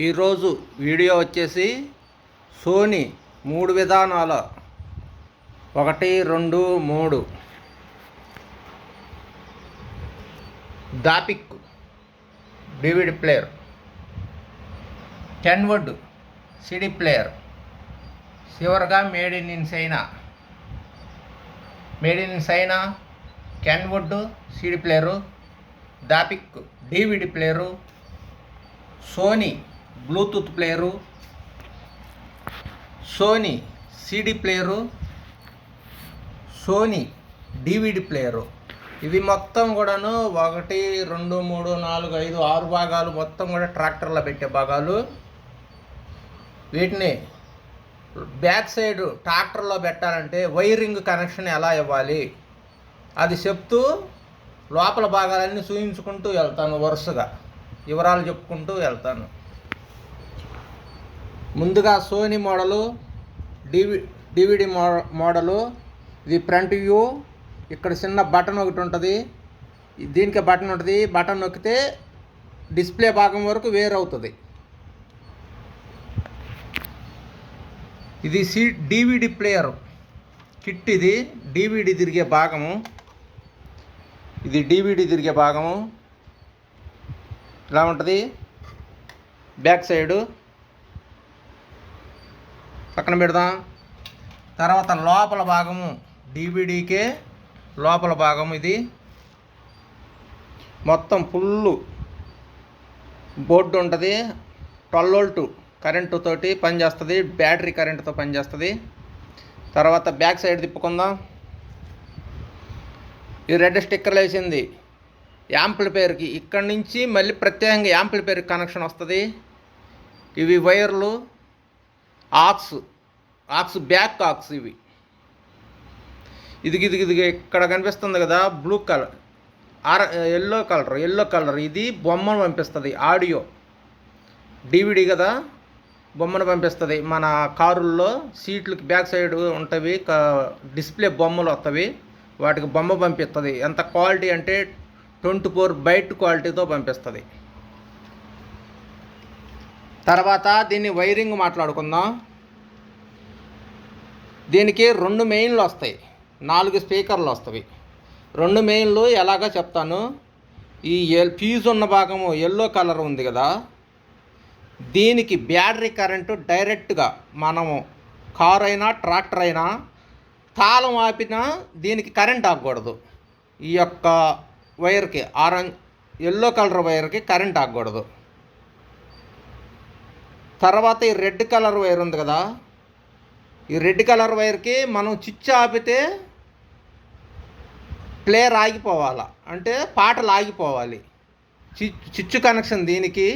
ఈరోజు వీడియో వచ్చేసి సోనీ 3 విధానాల 1, 2, 3 దాపిక్ DVD player, 10 wood CD player, చివరగా made in China 10 wood CD player, దాపిక్ DVD player, Sony Bluetooth player, Sony CD player, Sony DVD player. ఇవి మొత్తం కూడాను 1, 2, 3, 4, 5, 6 భాగాలు మొత్తం కూడా ట్రాక్టర్లో పెట్టే భాగాలు. వీటిని బ్యాక్ సైడ్ ట్రాక్టర్లో పెట్టాలంటే వైరింగ్ కనెక్షన్ ఎలా ఇవ్వాలి అది చెప్తూ లోపల భాగాలన్నీ చూయించుకుంటూ వెళ్తాను, వరుసగా వివరాలు చెప్పుకుంటూ వెళ్తాను. ముందుగా సోనీ మోడలు, డివిడి మోడలు. ఇది ఫ్రంట్ వ్యూ. ఇక్కడ చిన్న బటన్ ఒకటి ఉంటుంది, దీనికి బటన్ ఉంటుంది. బటన్ నొక్కితే డిస్ప్లే భాగం వరకు వేరవుతుంది. ఇది డివిడి ప్లేయర్ కిట్. ఇది డివిడి తిరిగే భాగము. ఇది డివిడి తిరిగే భాగము ఇలా ఉంటుంది. బ్యాక్ సైడు పక్కన పెడదాం. తర్వాత లోపల భాగము, డివిడికే లోపల భాగము. ఇది మొత్తం ఫుల్ బోర్డు ఉంటుంది. 12 వోల్ట్ కరెంటుతోటి పనిచేస్తుంది, బ్యాటరీ కరెంటుతో పనిచేస్తుంది. తర్వాత బ్యాక్ సైడ్ తిప్పుకుందాం. ఈ రెడ్ స్టిక్కర్లు వేసింది యాంప్లిఫైయర్కి. ఇక్కడి నుంచి మళ్ళీ ప్రత్యేకంగా యాంప్లిఫైయర్ కనెక్షన్ వస్తుంది. ఇవి వైర్లు, ఆక్స్ బ్యాక్ ఆక్స్ ఇవి. ఇది ఇక్కడ కనిపిస్తుంది కదా, బ్లూ కలర్, ఎల్లో కలర్. ఇది బొమ్మను పంపిస్తుంది. ఆడియో డివిడి కదా, బొమ్మను పంపిస్తుంది. మన కారుల్లో సీట్లకి బ్యాక్ సైడ్ ఉంటవి డిస్ప్లే బొమ్మలు వస్తవి, వాటికి బొమ్మ పంపిస్తుంది. ఎంత క్వాలిటీ అంటే 24 బైట్ క్వాలిటీతో పంపిస్తుంది. తర్వాత దీన్ని వైరింగ్ మాట్లాడుకుందాం. దీనికి 2 మెయిన్లు వస్తాయి, 4 స్పీకర్లు వస్తాయి. 2 మెయిన్లు ఎలాగో చెప్తాను. ఈ ఫ్యూజ్ ఉన్న భాగము ఎల్లో కలర్ ఉంది కదా, దీనికి బ్యాటరీ కరెంటు డైరెక్ట్గా మనము కారు అయినా ట్రాక్టర్ అయినా తాళం ఆపినా దీనికి కరెంట్ ఆగకూడదు. ఈ యొక్క వైర్కి, ఎల్లో కలర్ వైర్కి కరెంట్ ఆగకూడదు. తర్వాత ఈ రెడ్ కలర్ వైర్ ఉంది కదా, ఈ రెడ్ కలర్ వైర్కి మనం స్విచ్ ఆపితే ప్లేయర్ ఆగిపోవాలి, అంటే పాటలు ఆగిపోవాలి. స్విచ్ కనెక్షన్ దీనికి,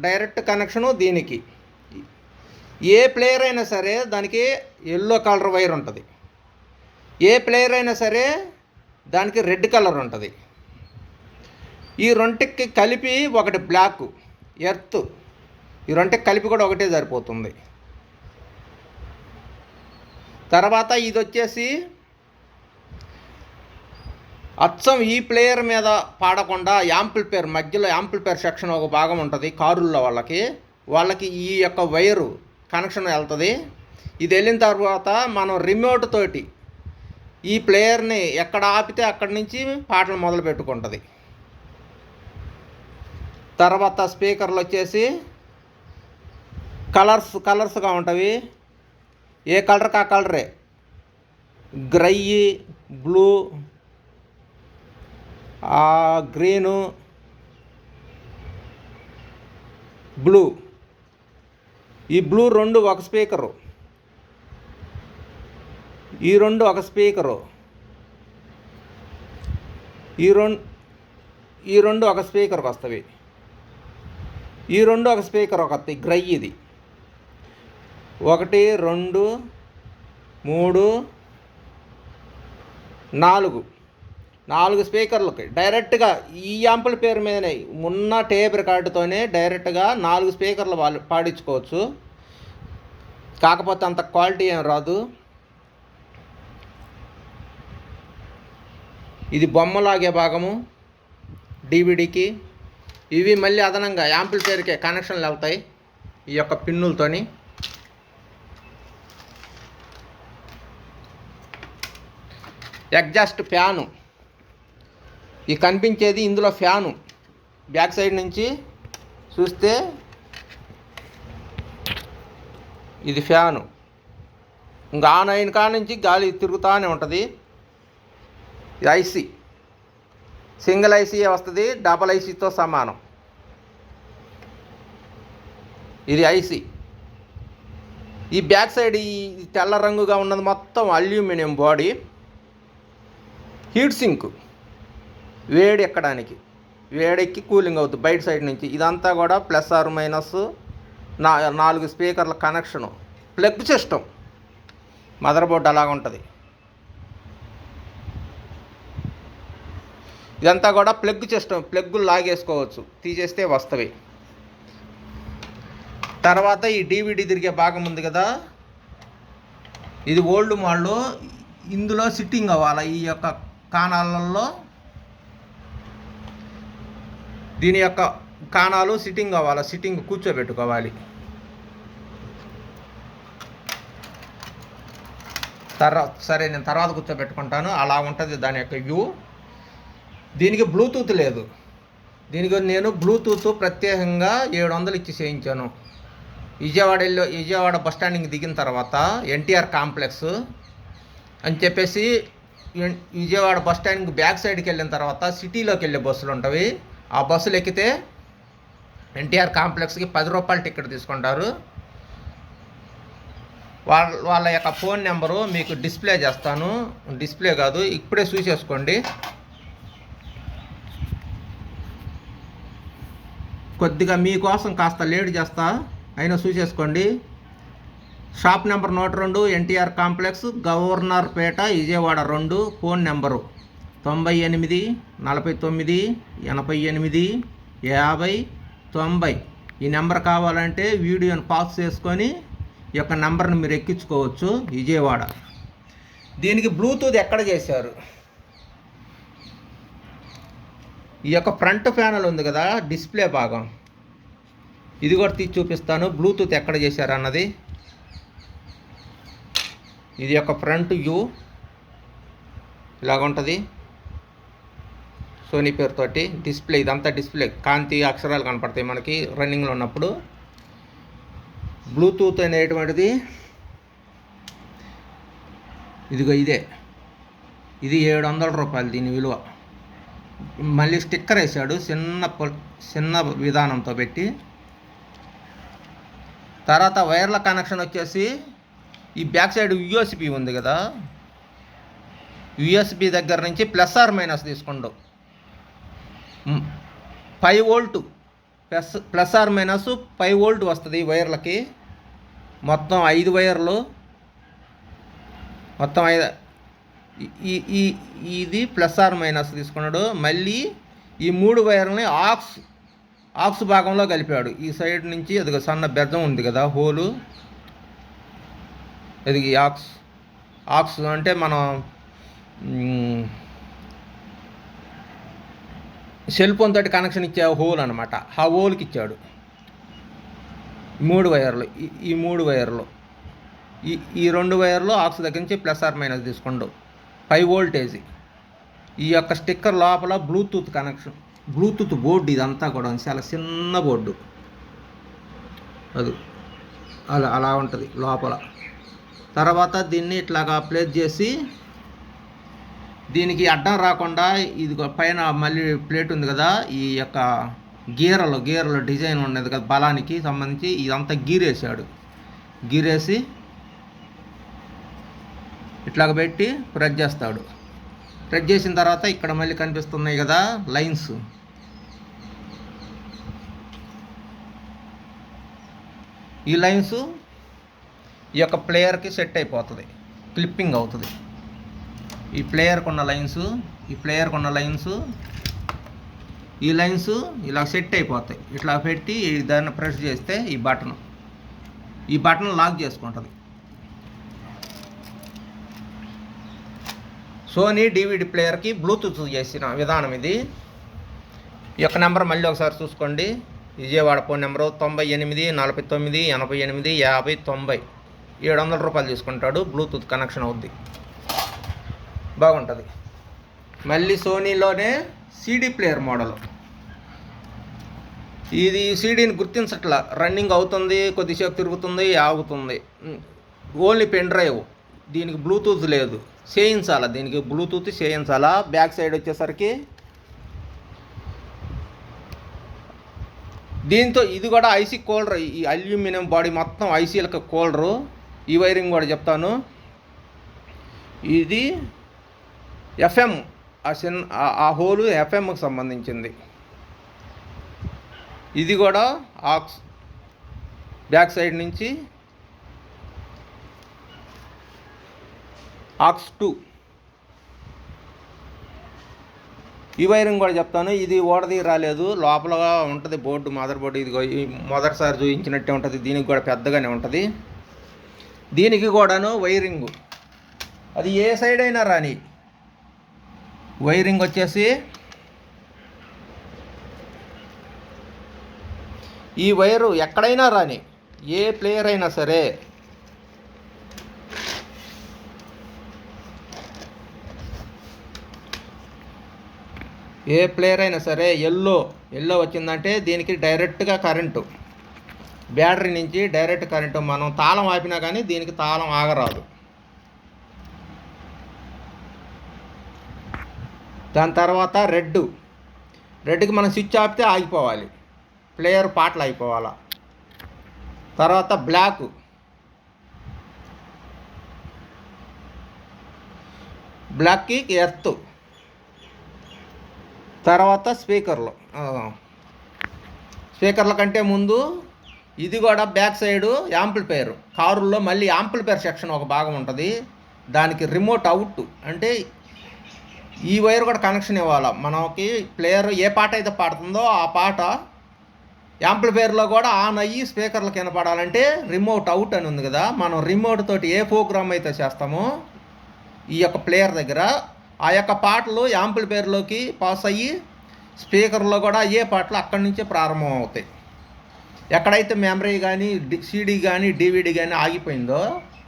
డైరెక్ట్ కనెక్షను దీనికి. ఏ ప్లేయర్ అయినా సరే దానికి ఎల్లో కలర్ వైర్ ఉంటుంది, ఏ ప్లేయర్ అయినా సరే దానికి రెడ్ కలర్ ఉంటుంది. ఈ రెంటికి కలిపి ఒకటి బ్లాక్, ఎర్త్, ఈ రెంటికి కలిపి కూడా ఒకటే సరిపోతుంది. తర్వాత ఇది వచ్చేసి అచ్చం ఈ ప్లేయర్ మీద పాడకుండా యాంప్లిఫైయర్ మధ్యలో, యాంప్లిఫైయర్ సెక్షన్ ఒక భాగం ఉంటుంది కారుల్లో, వాళ్ళకి ఈ యొక్క వైరు కనెక్షన్ వెళ్తుంది. ఇది వెళ్ళిన తర్వాత మనం రిమోట్ తోటి ఈ ప్లేయర్ని ఎక్కడ ఆపితే అక్కడి నుంచి పాటలు మొదలు పెట్టుకుంటుంది. తర్వాత స్పీకర్లు వచ్చేసి కలర్స్గా ఉంటవి. ఏ కలర్కి ఆ కలరే, గ్రై, బ్లూ, గ్రీను, బ్లూ. ఈ బ్లూ 2 ఒక స్పీకరు, ఈ 2 ఒక స్పీకరు, ఈ 2 ఒక స్పీకర్కి వస్తాయి. ఈ 2 ఒక స్పీకర్ ఒకటి గ్రై. ఇది 1, 2, 3, 4 స్పీకర్లకి డైరెక్ట్గా ఈ యాంప్లిఫైయర్ మీదనే ఉన్న టేప్ రికార్డుతోనే డైరెక్ట్గా 4 స్పీకర్లు పాడించుకోవచ్చు. కాకపోతే అంత క్వాలిటీ ఏం రాదు. ఇది బొమ్మలాగే భాగము డివిడికి. ఇవి మళ్ళీ అదనంగా యాంప్లిఫైయర్కే కనెక్షన్లు వెళ్తాయి ఈ యొక్క పిన్నులతోని. ఎగ్జాస్ట్ ఫ్యాను, ఈ కనిపించేది ఇందులో ఫ్యాను. బ్యాక్ సైడ్ నుంచి చూస్తే ఇది ఫ్యాను. ఇంకా ఆన్ అయిన కాడ నుంచి గాలి తిరుగుతూనే ఉంటుంది. ఇది ఐసీ, సింగిల్ ఐసీయే వస్తుంది, డబల్ ఐసీతో సమానం. ఇది ఐసీ. ఈ బ్యాక్ సైడ్ ఈ తెల్ల రంగుగా ఉన్నది మొత్తం అల్యూమినియం బాడీ. హీట్ సింక్, వేడి ఎక్కడానికి, వేడెక్కి కూలింగ్ అవుతుంది బయట సైడ్ నుంచి. ఇదంతా కూడా ప్లస్ ఆర్ మైనస్ 4 స్పీకర్ల connection. Plug system, mother board అలాగ ఉంటుంది. ఇదంతా కూడా ప్లగ్ సిస్టమ్, ప్లగ్గులు లాగేసుకోవచ్చు, తీసేస్తే వస్తవి. తర్వాత ఈ DVD తిరిగే భాగం ఉంది కదా, ఇది ఓల్డ్ మోడల్. ఇందులో సిట్టింగ్ అవ్వాలి. ఈ యొక్క కాణాలలో దీని యొక్క కాణాలు సిట్టింగ్ అవ్వాలి, సిట్టింగ్ కూర్చోబెట్టుకోవాలి. సరే నేను తర్వాత కూర్చోబెట్టుకుంటాను. అలా ఉంటుంది దాని యొక్క వ్యూ. దీనికి బ్లూటూత్ లేదు. దీనికి నేను బ్లూటూత్ ప్రత్యేకంగా 700 ఇచ్చి చేయించాను. విజయవాడ బస్ స్టాండింగ్ దిగిన తర్వాత ఎన్టీఆర్ కాంప్లెక్స్ అని చెప్పేసి, విజయవాడ బస్ స్టాండ్కి బ్యాక్ సైడ్కి వెళ్ళిన తర్వాత సిటీలోకి వెళ్ళే బస్సులు ఉంటాయి. ఆ బస్సులు ఎక్కితే ఎన్టీఆర్ కాంప్లెక్స్కి 10 రూపాయలు టికెట్ తీసుకుంటారు. వాళ్ళ యొక్క ఫోన్ నెంబరు మీకు డిస్ప్లే చేస్తాను. డిస్ప్లే కాదు, ఇప్పుడే చూసేసుకోండి. కొద్దిగా మీకోసం కాస్త లేట్ చేస్తా, అయినా చూసేసుకోండి. Shop number 102 NTR complex, Governorpet, Vijayawada 2. Phone number 98 49 88 50 90. ఈ నెంబర్ కావాలంటే వీడియోని పాస్ చేసుకొని ఈ యొక్క నెంబర్ని మీరు ఎక్కించుకోవచ్చు. విజయవాడ. దీనికి బ్లూటూత్ ఎక్కడ చేశారు? ఈ యొక్క ఫ్రంట్ ప్యానల్ ఉంది కదా, డిస్ప్లే భాగం, ఇది కూడా తీసి చూపిస్తాను. బ్లూటూత్ ఎక్కడ చేశారు అన్నది. ఇది యొక్క ఫ్రంట్ వ్యూ ఇలాగ ఉంటుంది. సోనీ పేరుతోటి డిస్ప్లే, ఇదంతా డిస్ప్లే, కాంతి అక్షరాలు కనపడతాయి మనకి రన్నింగ్లో ఉన్నప్పుడు. బ్లూటూత్ అనేటువంటిది ఇదిగో ఇదే. ఇది 700 రూపాయలు దీని విలువ. మళ్ళీ స్టిక్కర్ వేసాడు చిన్న విధానంతో పెట్టి. తర్వాత వైర్ల కనెక్షన్ వచ్చేసి ఈ బ్యాక్ సైడ్ యూఎస్బి ఉంది కదా, యూఎస్బి దగ్గర నుంచి ప్లస్ ఆర్ మైనస్ తీసుకోండు. 5 volt plus or minus 5 volt వస్తుంది వైర్లకి. మొత్తం 5 వైర్లు, మొత్తం 5. ఇది ప్లస్ ఆర్ మైనస్ తీసుకున్నాడు. మళ్ళీ ఈ 3 వైర్లని ఆక్స్ భాగంలో కలిపాడు. ఈ సైడ్ నుంచి అది సన్న బెద్దం ఉంది కదా, హోలు, అది ఆక్స్ అంటే మనం సెల్ ఫోన్ తోటి కనెక్షన్ ఇచ్చే హోల్ అనమాట. ఆ హోల్కి ఇచ్చాడు 3 వైర్లు. ఈ 3 వైర్లు, ఈ 2 వైర్లు ఆక్స్ దగ్గర నుంచి ప్లస్ ఆర్ మైనస్ తీసుకోండు. 5 వోల్టేజ్. ఈ యొక్క స్టిక్కర్ లోపల బ్లూటూత్ కనెక్షన్, బ్లూటూత్ బోర్డు. ఇదంతా కూడా చాలా చిన్న బోర్డు, అది అలా ఉంటుంది లోపల. తర్వాత దీన్ని ఇట్లాగా ప్లేస్ చేసి, దీనికి అడ్డం రాకుండా ఇది పైన మళ్ళీ ప్లేట్ ఉంది కదా, ఈ యొక్క గీరలు డిజైన్ ఉన్నది కదా, బలానికి సంబంధించి ఇదంతా గీరేసాడు. గీరేసి ఇట్లాగ పెట్టి ప్రెస్ చేస్తాడు. ప్రెస్ చేసిన తర్వాత ఇక్కడ మళ్ళీ కనిపిస్తున్నాయి కదా లైన్స్, ఈ లైన్స్ ఈ యొక్క ప్లేయర్కి సెట్ అయిపోతుంది, క్లిప్పింగ్ అవుతుంది. ఈ ప్లేయర్కి ఉన్న లైన్స్, ఈ లైన్స్ ఇలా సెట్ అయిపోతాయి. ఇట్లా పెట్టి దాన్ని ప్రెస్ చేస్తే ఈ బటన్ లాక్ చేసుకుంటుంది. సోనీ DVD ప్లేయర్కి బ్లూటూత్ చేసిన విధానం ఇది. ఈ యొక్క నెంబర్ మళ్ళీ ఒకసారి చూసుకోండి. Vijayawada phone number 98 49 88 50 90. 700 రూపాయలు తీసుకుంటాడు. బ్లూటూత్ కనెక్షన్ అవుద్ది, బాగుంటుంది. మళ్ళీ సోనీలోనే సీడీ ప్లేయర్ మోడల్. ఇది సీడీని గుర్తించట్లా, రన్నింగ్ అవుతుంది, కొద్దిసేపు తిరుగుతుంది, ఆగుతుంది. ఓన్లీ పెన్ డ్రైవ్, దీనికి బ్లూటూత్ లేదు, చేయించాలా, దీనికి బ్లూటూత్ చేయించాలా. బ్యాక్ సైడ్ వచ్చేసరికి దీంతో ఇది కూడా ఐసీ కూలర్, ఈ అల్యూమినియం బాడీ మొత్తం ఐసీలకు కూలరు. ఈ వైరింగ్ కూడా చెప్తాను. ఇది ఎఫ్ఎం, ఆ హోలు ఎఫ్ఎంకి సంబంధించింది. ఇది కూడా ఆక్స్, బ్యాక్ సైడ్ నుంచి ఆక్స్ 2. ఈ వైరింగ్ కూడా చెప్తాను. ఇది ఓడది రాలేదు, లోపలగా ఉంటుంది బోర్డు, మదర్ బోర్డు. ఇది మొదటిసారి చూపించినట్టే ఉంటుంది. దీనికి కూడా పెద్దగానే ఉంటుంది. దీనికి కూడాను వైరింగు, అది ఏ సైడ్ అయినా రాని వైరింగ్ వచ్చేసి ఈ వైరు ఎక్కడైనా రాని, ఏ ప్లేయర్ అయినా సరే ఎల్లో వచ్చిందంటే దీనికి డైరెక్ట్గా కరెంటు, బ్యాటరీ నుంచి డైరెక్ట్ కరెంటు. మనం తాళం ఆపినా కానీ దీనికి తాళం ఆగరాదు. దాని తర్వాత రెడ్కి మనం స్విచ్ ఆపితే ఆగిపోవాలి, ప్లేయర్ పాటలు అయిపోవాలా. తర్వాత బ్లాక్కి ఎర్త్. తర్వాత స్పీకర్ల కంటే ముందు ఇది కూడా బ్యాక్ సైడు యాంప్లిఫైయర్. కారుల్లో మళ్ళీ యాంప్లిఫైయర్ సెక్షన్ ఒక భాగం ఉంటుంది, దానికి రిమోట్ అవుట్ అంటే ఈ వైర్ కూడా కనెక్షన్ ఇవ్వాలి. మనకి ప్లేయర్ ఏ పాట అయితే పాడుతుందో ఆ పాట యాంప్లిఫైయర్లో కూడా ఆన్ అయ్యి స్పీకర్లకు వినపడాలంటే రిమోట్ అవుట్ అని ఉంది కదా, మనం రిమోట్ తోటి ఏ ప్రోగ్రామ్ అయితే చేస్తామో ఈ యొక్క ప్లేయర్ దగ్గర ఆ యొక్క పాటలు యాంప్లిఫైయర్లోకి పాస్ అయ్యి స్పీకర్లో కూడా ఏ పాటలు అక్కడి నుంచే ప్రారంభం అవుతాయి. ఎక్కడైతే మెమరీ కానీ సీడీ కానీ డివిడి కానీ ఆగిపోయిందో,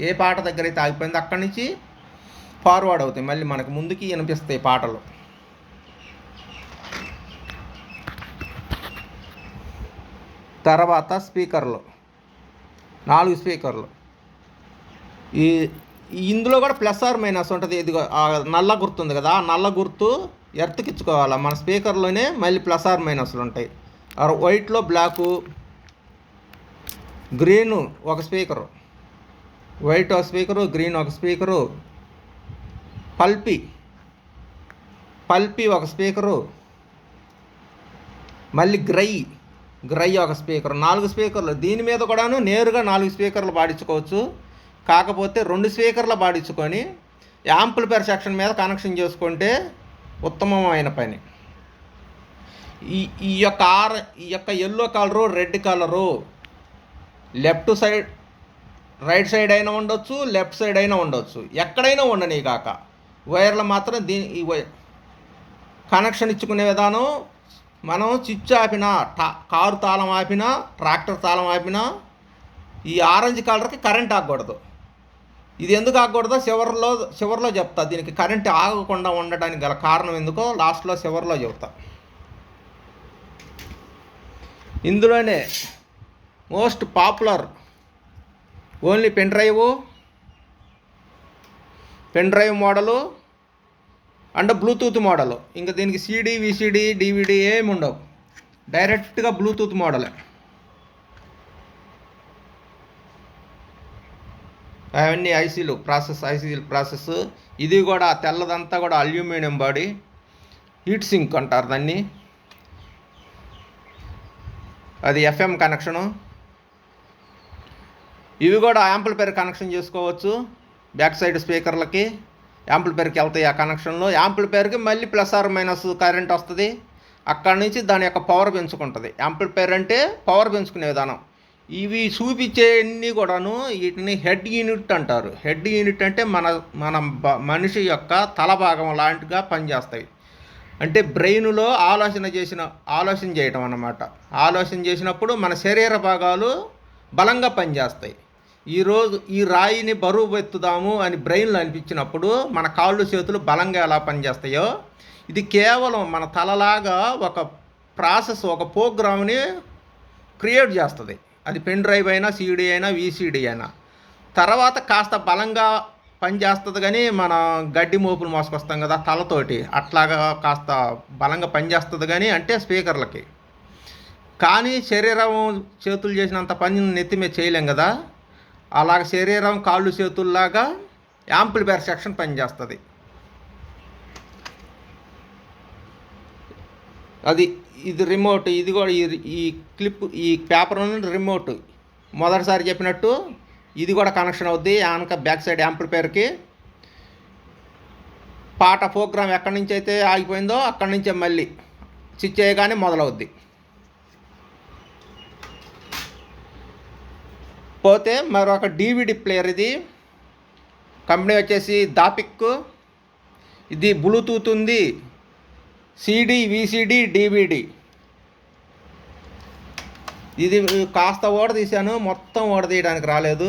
ఏ పాట దగ్గర అయితే ఆగిపోయిందో అక్కడి నుంచి ఫార్వర్డ్ అవుతాయి, మళ్ళీ మనకు ముందుకి వినిపిస్తాయి పాటలు. తర్వాత స్పీకర్లు 4 స్పీకర్లు. ఇందులో కూడా ప్లస్ ఆర్ మైనస్ ఉంటుంది. ఇది నల్ల గుర్తు ఉంది కదా, నల్ల గుర్తు ఎర్త్కి ఇచ్చుకోవాలి. మన స్పీకర్లోనే మళ్ళీ ప్లస్ ఆర్ మైనస్లు ఉంటాయి. వైట్లో బ్లాకు, గ్రీను ఒక స్పీకరు, వైట్ ఒక స్పీకరు, గ్రీన్ ఒక స్పీకరు, పల్పీ ఒక స్పీకరు, మళ్ళీ గ్రై ఒక స్పీకర్. 4 స్పీకర్లు. దీని మీద కూడాను నేరుగా 4 స్పీకర్లు పాడించుకోవచ్చు. కాకపోతే 2 స్పీకర్లు పాడించుకొని యాంప్లిఫైయర్ సెక్షన్ మీద కనెక్షన్ చేసుకుంటే ఉత్తమమైన పని. ఈ యొక్క yellow colour, red colour left side, right side అయినా ఉండొచ్చు, లెఫ్ట్ సైడ్ అయినా ఉండొచ్చు, ఎక్కడైనా ఉండని కాక వైర్లు మాత్రం ఈ కనెక్షన్ ఇచ్చుకునే విధానం. మనం స్విచ్ ఆపినా, కారు తాళం ఆపినా, ట్రాక్టర్ తాళం ఆపినా ఈ ఆరెంజ్ కలర్కి కరెంట్ ఆగకూడదు. ఇది ఎందుకు ఆగకూడదో చివరిలో చెప్తా. దీనికి కరెంట్ ఆగకుండా ఉండడానికి గల కారణం ఎందుకో లాస్ట్లో చివరిలో చెప్తా. ఇందులోనే most popular only pen drive model and Bluetooth model. ఇంకా దీనికి సీడీ, విసిడి, డివిడి ఏమి ఉండవు, డైరెక్ట్గా బ్లూటూత్ మోడలే. అవన్నీ ఐసీలు ప్రాసెస్. ఇది కూడా తెల్లదంతా కూడా అల్యూమినియం బాడీ, హీట్ సింక్ అంటారు దాన్ని. అది ఎఫ్ఎం కనెక్షను. ఇవి కూడా యాంప్లిఫైయర్ కనెక్షన్ చేసుకోవచ్చు. బ్యాక్ సైడ్ స్పీకర్లకి యాంప్లిఫైయర్కి వెళ్తాయి ఆ కనెక్షన్లో. యాంప్లిఫైయర్కి మళ్ళీ ప్లస్ ఆర్ మైనస్ కరెంట్ వస్తుంది. అక్కడి నుంచి దాని యొక్క పవర్ పెంచుకుంటుంది. యాంప్లిఫైయర్ అంటే పవర్ పెంచుకునే విధానం. ఇవి చూపించేవన్నీ కూడాను వీటిని హెడ్ యూనిట్ అంటారు. హెడ్ యూనిట్ అంటే మన మనిషి యొక్క తల భాగం లాంటిగా పనిచేస్తాయి. అంటే బ్రెయిన్లో ఆలోచన చేయటం అన్నమాట. ఆలోచన చేసినప్పుడు మన శరీర భాగాలు బలంగా పనిచేస్తాయి. ఈరోజు ఈ రాయిని బరువు ఎత్తుదాము అని బ్రెయిన్లో అనిపించినప్పుడు మన కాళ్ళు చేతులు బలంగా ఎలా పనిచేస్తాయో, ఇది కేవలం మన తలలాగా ఒక ప్రాసెస్, ఒక ప్రోగ్రామ్ని క్రియేట్ చేస్తుంది. అది పెన్ డ్రైవ్ అయినా, సీడీ అయినా, వీసీడీ అయినా. తర్వాత కాస్త బలంగా పనిచేస్తుంది. కానీ మన గడ్డి మోపులు మోసుకొస్తాం కదా తలతోటి, అట్లాగా కాస్త బలంగా పనిచేస్తుంది కానీ అంటే స్పీకర్లకి. కానీ శరీరం చేతులు చేసినంత పని నెత్తి మీద చేయలేం కదా, అలాగ శరీరం కాళ్ళు చేతుల్లాగా యాంప్లిఫైయర్ సెక్షన్ పనిచేస్తుంది. అది ఇది రిమోట్. ఇది కూడా ఈ క్లిప్, ఈ పేపర్ రిమోట్ మొదటిసారి చెప్పినట్టు ఇది కూడా కనెక్షన్ అవుద్ది వెనక బ్యాక్ సైడ్ యాంప్లిఫైయర్కి. పాట ప్రోగ్రామ్ ఎక్కడి నుంచి అయితే ఆగిపోయిందో అక్కడి నుంచే మళ్ళీ స్విచ్ చేయగానే మొదలవుద్ది. పోతే మరొక DVD ప్లేయర్. ఇది కంపెనీ వచ్చేసి దాపిక్. ఇది బ్లూటూత్ ఉంది, CD, VCD, DVD. ఇది కాస్త తీశాను, మొత్తం తీయడానికి రాలేదు.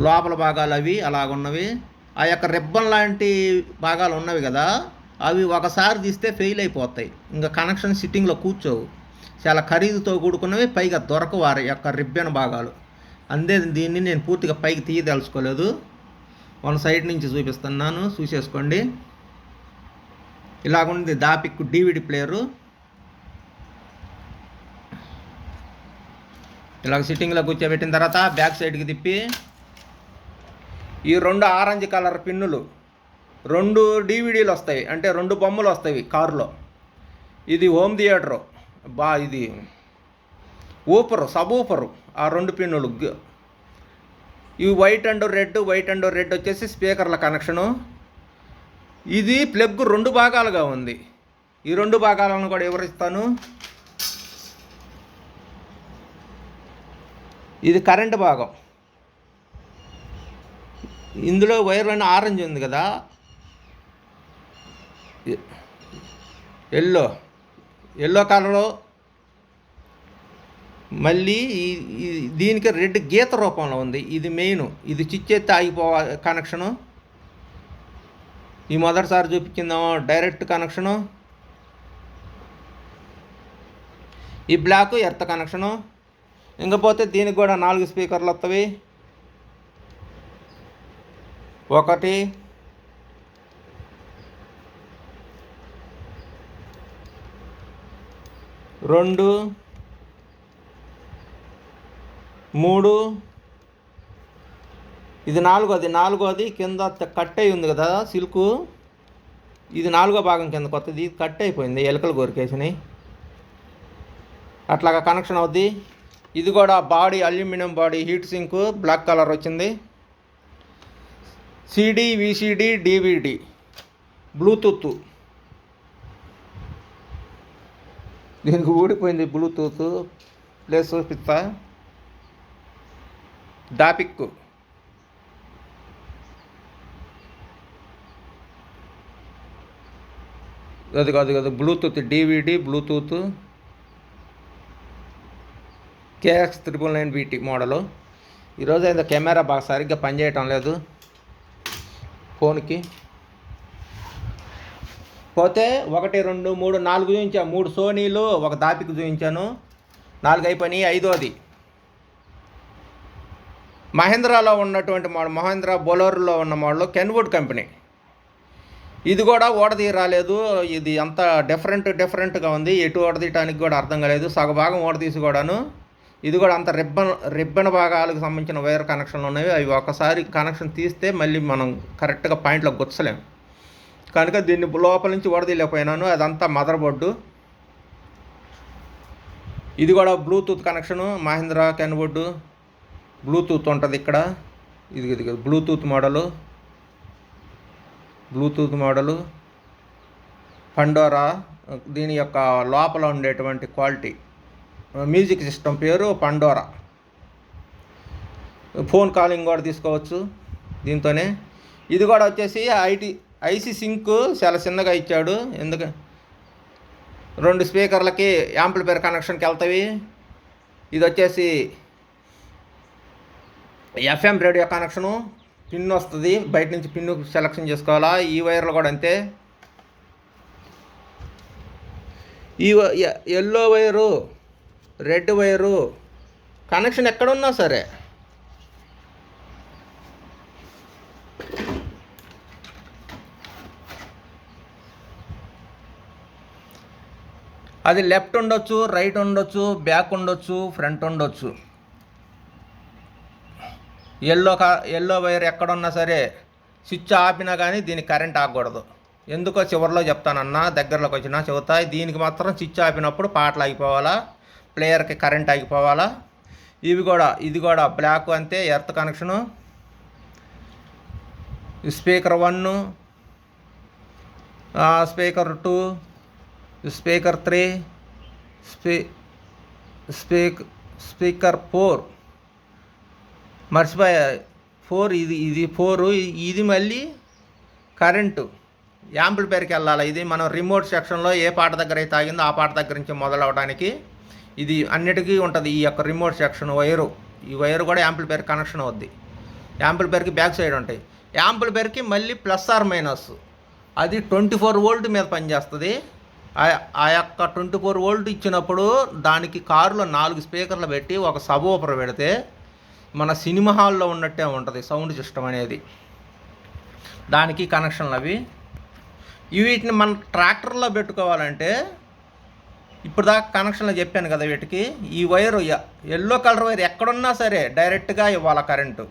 లోపల భాగాలు అవి అలాగున్నవి. ఆ యొక్క రిబ్బన్ లాంటి భాగాలు ఉన్నవి కదా, అవి ఒకసారి తీస్తే ఫెయిల్ అయిపోతాయి. ఇంకా కనెక్షన్ సిట్టింగ్లో కూర్చోవు. చాలా ఖరీదుతో కూడుకున్నవి, పైగా దొరకవు వారి యొక్క రిబ్బన్ భాగాలు. అందే దీన్ని నేను పూర్తిగా పైకి తీయదలుచుకోలేదు. వన్ సైడ్ నుంచి చూపిస్తున్నాను, చూసేసుకోండి. ఇలాగుంది దాపిక్ DVD ప్లేయరు. ఇలాగ సిట్టింగ్లో కూర్చోబెట్టిన తర్వాత బ్యాక్ సైడ్కి తిప్పి ఈ 2 ఆరెంజ్ కలర్ పిన్నులు, 2 DVDలు వస్తాయి, అంటే 2 బొమ్మలు వస్తాయి కారులో. ఇది హోమ్ థియేటరు, ఇది సబ్ ఊపరు. ఆ 2 పిన్నులు ఇవి వైట్ అండ్ రెడ్ వచ్చేసి స్పీకర్ల కనెక్షను. ఇది ప్లగ్ 2 భాగాలుగా ఉంది. ఈ 2 భాగాలను కూడా వివరిస్తాను. ఇది కరెంట్ భాగం. ఇందులో వైర్లన్నీ ఆరెంజ్ ఉంది కదా, ఎల్లో కలరు. మళ్ళీ దీనికి రెడ్ గీత రూపంలో ఉంది. ఇది మెయిన్, ఇది చిచ్చెత్తి ఆగిపోవాలి కనెక్షను. ఈ మొదటిసారి చూపించిందేమో డైరెక్ట్ కనెక్షను. ఈ బ్లాక్ ఎర్త్ కనెక్షను. ఇంకపోతే దీనికి కూడా 4 స్పీకర్లు వస్తాయి. 1 2 3, ఇది 4వది కింద కట్ అయి ఉంది కదా సిల్కు. ఇది 4వ భాగం కింద కొత్తది, ఇది కట్ అయిపోయింది, ఎలకలు గోరికేసినాయి. అట్లాగా కనెక్షన్ అవుద్ది. ఇది కూడా body aluminium body, heat sink, black colour వచ్చింది. CD, VCD, DVD, Bluetooth. దీనికి ఊడిపోయింది బ్లూటూత్, ప్లేస్ చూపిస్తా. దాపిక్ అది కాదు Bluetooth DVD, Bluetooth KX999BT model. ఈరోజు అయితే కెమెరా బాగా సరిగ్గా పనిచేయటం లేదు ఫోన్కి. పోతే 1 2 3 4 చూపించాను. 3 సోనీలు, 1 దాపిక్ చూపించాను. 4 అయిపోయినాయి. 5వది మహేంద్రాలో ఉన్నటువంటి మోడల్, మహేంద్ర బొలెరోలో ఉన్న మోడల్, కెన్వుడ్ కంపెనీ. ఇది కూడా ఓడదీ రాలేదు. ఇది అంత డిఫరెంట్గా ఉంది. ఎటు ఓడదీయటానికి కూడా అర్థం కాలేదు. సగభాగం ఓడదీసి కూడాను. ఇది కూడా అంత రిబ్బన్ భాగాలకు సంబంధించిన వైర్ కనెక్షన్లు ఉన్నాయి. అవి ఒకసారి కనెక్షన్ తీస్తే మళ్ళీ మనం కరెక్ట్గా పాయింట్లో గుచ్చలేము. కనుక దీన్ని లోపల నుంచి ఓడదీయలేకపోయినాను. అదంతా మదర్ బోర్డు. ఇది కూడా బ్లూటూత్ కనెక్షను. మహేంద్ర కెన్వుడ్ బ్లూటూత్ ఉంటుంది ఇక్కడ. ఇది బ్లూటూత్ మోడలు పండోరా. దీని యొక్క లోపల ఉండేటువంటి క్వాలిటీ, మ్యూజిక్ సిస్టమ్ పేరు పండోరా. ఫోన్ కాలింగ్ కూడా తీసుకోవచ్చు దీంతోనే. ఇది కూడా వచ్చేసి ఐసీ సింక్ చాలా చిన్నగా ఇచ్చాడు. ఎందుకు 2 స్పీకర్లకి యాంప్లిఫైర్ కనెక్షన్కి వెళ్తాయి. ఇది వచ్చేసి ఎఫ్ఎం రేడియో కనెక్షను, పిన్ వస్తుంది, బయట నుంచి పిన్ సెలెక్షన్ చేసుకోవాలా. ఈ వైర్లు కూడా అంతే. ఈ yellow wire, red wire connection ఎక్కడున్నా సరే అది లెఫ్ట్ ఉండొచ్చు, రైట్ ఉండొచ్చు, బ్యాక్ ఉండొచ్చు, ఫ్రంట్ ఉండొచ్చు. ఎల్లో వైర్ ఎక్కడున్నా సరే స్విచ్ ఆపినా కానీ దీనికి కరెంట్ ఆగకూడదు. ఎందుకో చివరిలో చెప్తానన్నా, దగ్గరలోకి వచ్చినా చెబుతాయి. దీనికి మాత్రం స్విచ్ ఆపినప్పుడు పాటలు ఆగిపోవాలా, ప్లేయర్కి కరెంట్ ఆగిపోవాలా. ఇది కూడా బ్లాక్ అంతే, earth connection. Speaker 1, speaker 2, speaker 3, speaker 4 మర్చిపోయా 4. ఇది 4. ఇది మళ్ళీ కరెంటు యాంప్లిఫైర్కి వెళ్ళాలి. ఇది మనం రిమోట్ సెక్షన్లో ఏ పాట దగ్గర అయితే ఆగిందో ఆ పాట దగ్గర నుంచి మొదలవడానికి ఇది అన్నిటికీ ఉంటుంది. ఈ యొక్క రిమోట్ సెక్షన్ ఈ వైరు కూడా యాంప్లిఫైర్ కనెక్షన్ అవుద్ది. యాంప్లిఫైర్కి బ్యాక్ సైడ్ ఉంటాయి. యాంప్లిఫైర్కి మళ్ళీ ప్లస్ ఆర్ మైనస్ అది 24 వోల్ట్ మీద పనిచేస్తుంది. ఆ యొక్క 24 వోల్ట్ ఇచ్చినప్పుడు దానికి కారులో 4 స్పీకర్లు పెట్టి ఒక సబ్-వూఫర్ పెడితే మన సినిమా హాల్లో ఉన్నట్టే ఉంటుంది సౌండ్ సిస్టమ్ అనేది. దానికి కనెక్షన్లు అవి. వీటిని మన ట్రాక్టర్లో పెట్టుకోవాలంటే ఇప్పుడు దాకా కనెక్షన్లు చెప్పాను కదా, వీటికి ఈ వైరు ఎల్లో కలర్ వైర్ ఎక్కడున్నా సరే డైరెక్ట్గా ఇవ్వాలి కరెంటు.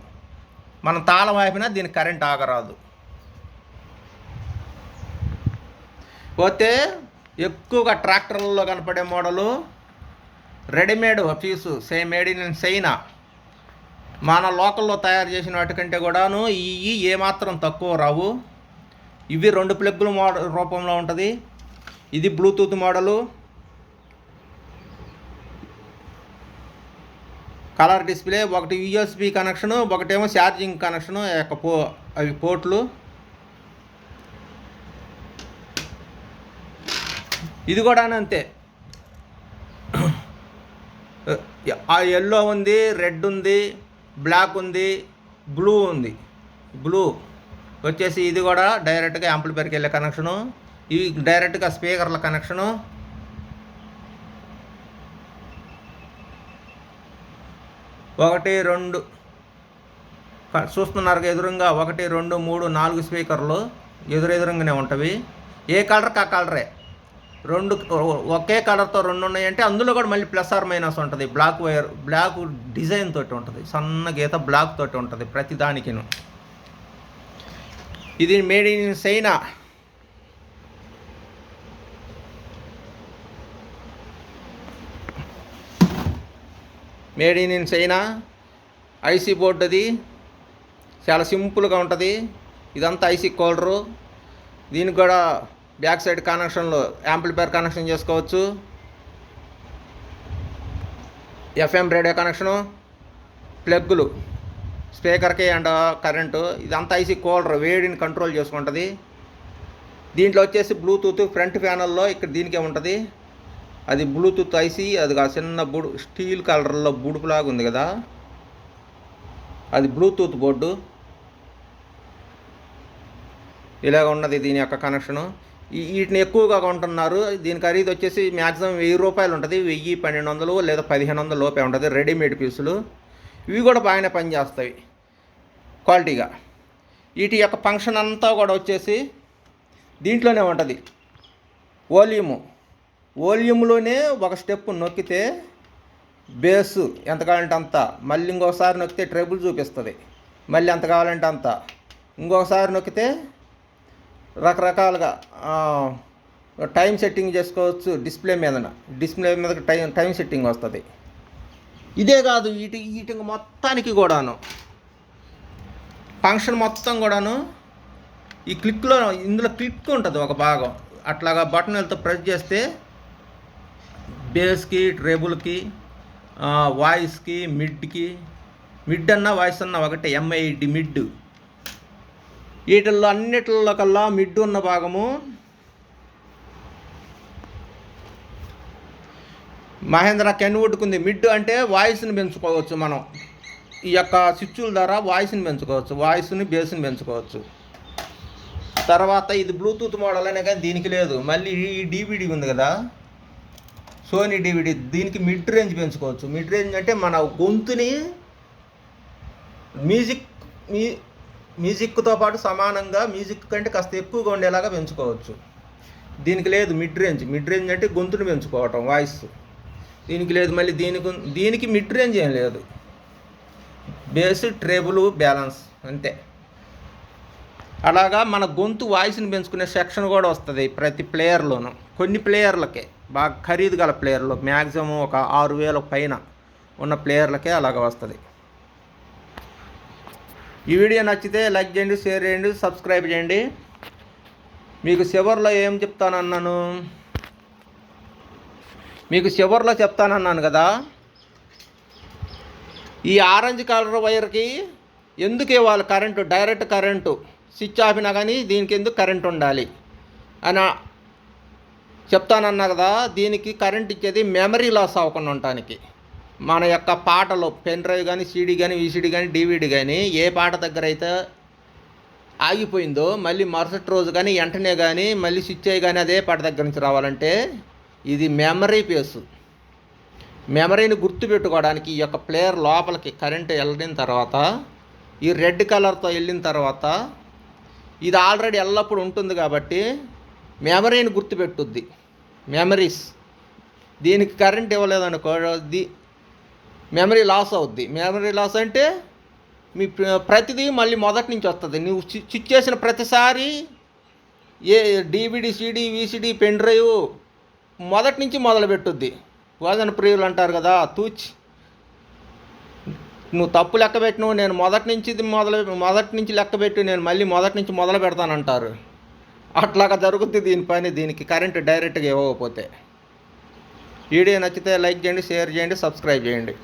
మనం తాళం ఆపినా దీనికి కరెంట్ ఆగరాదు. పోతే ఎక్కువగా ట్రాక్టర్లలో కనపడే model readymade piece, same made in China. మన లోకల్లో తయారు చేసిన వాటికంటే కూడాను ఇవి ఏమాత్రం తక్కువ రావు. ఇవి 2 ప్లగ్గుల మోడల్ రూపంలో ఉంటుంది. ఇది బ్లూటూత్ మోడలు, కలర్ డిస్ప్లే. ఒకటి యూఎస్బి కనెక్షను, ఒకటేమో ఛార్జింగ్ కనెక్షను. అవి పోర్ట్లు. ఇది కూడా అంతే. ఎల్లో ఉంది, రెడ్ ఉంది, బ్లాక్ ఉంది, బ్లూ ఉంది. బ్లూ వచ్చేసి ఇది కూడా డైరెక్ట్గా యాంప్లిఫైర్కి వెళ్ళే కనెక్షను. ఇవి డైరెక్ట్గా స్పీకర్ల కనెక్షను. ఒకటి 2 చూస్తున్నారు ఎదురుగా. 1 2 3 4 స్పీకర్లు ఎదురుగానే ఉంటవి. ఏ కలర్కి ఆ కలరే. 2 ఒకే కలర్తో 2 ఉన్నాయంటే అందులో కూడా మళ్ళీ ప్లస్ ఆర్ మైనస్ ఉంటుంది. బ్లాక్ వైర్, బ్లాక్ డిజైన్ తోటి ఉంటుంది, సన్న గీత బ్లాక్ తోటి ఉంటుంది ప్రతి దానికిను. ఇది made in China. Made in China IC board. అది చాలా సింపుల్గా ఉంటుంది. ఇదంతా ఐసీ కూలరు. దీనికి కూడా బ్యాక్ సైడ్ కనెక్షన్లో యాంప్లిఫైర్ కనెక్షన్ చేసుకోవచ్చు. ఎఫ్ఎం రేడియో కనెక్షను, ప్లగ్గులు స్పీకర్కి అండ్ కరెంటు. ఇదంతా ఐసీ కూలర్ వేడిని కంట్రోల్ చేసుకుంటుంది. దీంట్లో వచ్చేసి బ్లూటూత్ ఫ్రంట్ ప్యానల్లో ఇక్కడ దీనికే ఉంటుంది. అది బ్లూటూత్ ఐసీ. అది చిన్న స్టీల్ కలర్లో బుడుపులాగా ఉంది కదా, అది బ్లూటూత్ బోర్డు. ఇలాగ ఉన్నది దీని యొక్క కనెక్షను. వీటిని ఎక్కువగా కొంటున్నారు. దీని ఖరీదు వచ్చేసి మ్యాక్సిమం 1000 రూపాయలు ఉంటుంది. 1000, 1200 లేదా 1500 లోపే ఉంటుంది రెడీమేడ్ పీసులు. ఇవి కూడా బాగానే పనిచేస్తాయి క్వాలిటీగా. వీటి యొక్క ఫంక్షన్ అంతా కూడా వచ్చేసి దీంట్లోనే ఉంటుంది. వాల్యూమ్లోనే ఒక స్టెప్ నొక్కితే బేసు ఎంత కావాలంటే అంత, మళ్ళీ ఇంకొకసారి నొక్కితే ట్రెబుల్ చూపిస్తుంది, మళ్ళీ ఎంత కావాలంటే అంత, ఇంకొకసారి నొక్కితే రకరకాలుగా టైం సెట్టింగ్ చేసుకోవచ్చు. డిస్ప్లే మీద టైం సెట్టింగ్ వస్తుంది. ఇదే కాదు, వీటి మొత్తానికి కూడాను ఫంక్షన్ మొత్తం కూడాను ఈ క్లిక్లో, ఇందులో క్లిక్ ఉంటుంది ఒక భాగం. అట్లాగా బటన్ వెళ్తే ప్రెస్ చేస్తే బేస్కి, ట్రేబుల్కి, వాయిస్కి, మిడ్ అన్నా వాయిస్ అన్నా ఒకటే. MID mid. వీటిల్లో అన్నిటిలో కల్లా మిడ్ ఉన్న భాగము మహేంద్ర కెన్వుడ్కి ఉంది. మిడ్ అంటే వాయిస్ని పెంచుకోవచ్చు మనం. ఈ యొక్క స్విచ్ల ద్వారా వాయిస్ని పెంచుకోవచ్చు, వాయిస్ని బేస్ని పెంచుకోవచ్చు. తర్వాత ఇది బ్లూటూత్ మోడల్ అనే కానీ దీనికి లేదు. మళ్ళీ ఈ DVD ఉంది కదా, సోనీ DVD, దీనికి మిడ్ రేంజ్ పెంచుకోవచ్చు. మిడ్ రేంజ్ అంటే మన గొంతుని మ్యూజిక్తో పాటు సమానంగా, మ్యూజిక్ కంటే కాస్త ఎక్కువగా ఉండేలాగా పెంచుకోవచ్చు. దీనికి లేదు మిడ్ రేంజ్. మిడ్ రేంజ్ అంటే గొంతుని పెంచుకోవటం, వాయిస్. దీనికి లేదు. మళ్ళీ దీనికి మిడ్ రేంజ్ ఏం లేదు. బేస్, ట్రేబుల్, బ్యాలెన్స్ అంతే. అలాగా మన గొంతు వాయిస్ని పెంచుకునే సెక్షన్ కూడా వస్తుంది ప్రతి ప్లేయర్లోనూ. కొన్ని ప్లేయర్లకే, బాగా ఖరీదు గల ప్లేయర్లు, మ్యాక్సిమం ఒక 6,000 పైన ఉన్న ప్లేయర్లకే అలాగ వస్తుంది. ఈ వీడియో నచ్చితే లైక్ చేయండి, షేర్ చేయండి, సబ్స్క్రైబ్ చేయండి. మీకు చివర్లో ఏం చెప్తానన్నాను, చెప్తానన్నాను కదా, ఈ ఆరెంజ్ కలర్ వైర్కి ఎందుకు ఇవ్వాలి కరెంటు, డైరెక్ట్ కరెంటు స్విచ్ ఆపినా కానీ దీనికి ఎందుకు కరెంట్ ఉండాలి అని చెప్తానన్నా కదా. దీనికి కరెంట్ ఇచ్చేది మెమరీ లాస్ అవ్వకుండా ఉండటానికి. మన యొక్క పాటలు పెన్ డ్రైవ్ కానీ, CD కానీ, VCD కానీ, DVD కానీ ఏ పాట దగ్గర అయితే ఆగిపోయిందో మళ్ళీ మరుసటి రోజు కానీ వెంటనే కానీ మళ్ళీ స్విచ్ అయ్యి కానీ అదే పాట దగ్గర నుంచి రావాలంటే ఇది మెమరీ పేసు. మెమరీని గుర్తుపెట్టుకోవడానికి ఈ యొక్క ప్లేయర్ లోపలికి కరెంటు వెళ్ళిన తర్వాత, ఈ రెడ్ కలర్తో వెళ్ళిన తర్వాత, ఇది ఆల్రెడీ ఎల్లప్పుడు ఉంటుంది కాబట్టి మెమరీని గుర్తుపెట్టుద్ది. మెమరీస్. దీనికి కరెంట్ ఇవ్వలేదనుకో మెమరీ లాస్ అవుద్ది. మెమరీ లాస్ అంటే మీ ప్రతిదీ మళ్ళీ మొదటి నుంచి వస్తుంది. నువ్వు స్విచ్ చేసిన ప్రతిసారి ఏ DVD, CD, VCD, pen drive మొదటి నుంచి మొదలు పెట్టుద్ది. వాదన ప్రియులు అంటారు కదా, తూచి నువ్వు తప్పు లెక్క పెట్టినవు, నేను మొదటి నుంచి లెక్క పెట్టి నేను మళ్ళీ మొదటి నుంచి మొదలు పెడతానంటారు. అట్లాగా జరుగుద్ది దీని పని. దీనికి కరెంటు డైరెక్ట్గా ఇవ్వకపోతే. వీడియో నచ్చితే లైక్ చేయండి, షేర్ చేయండి, సబ్స్క్రైబ్ చేయండి.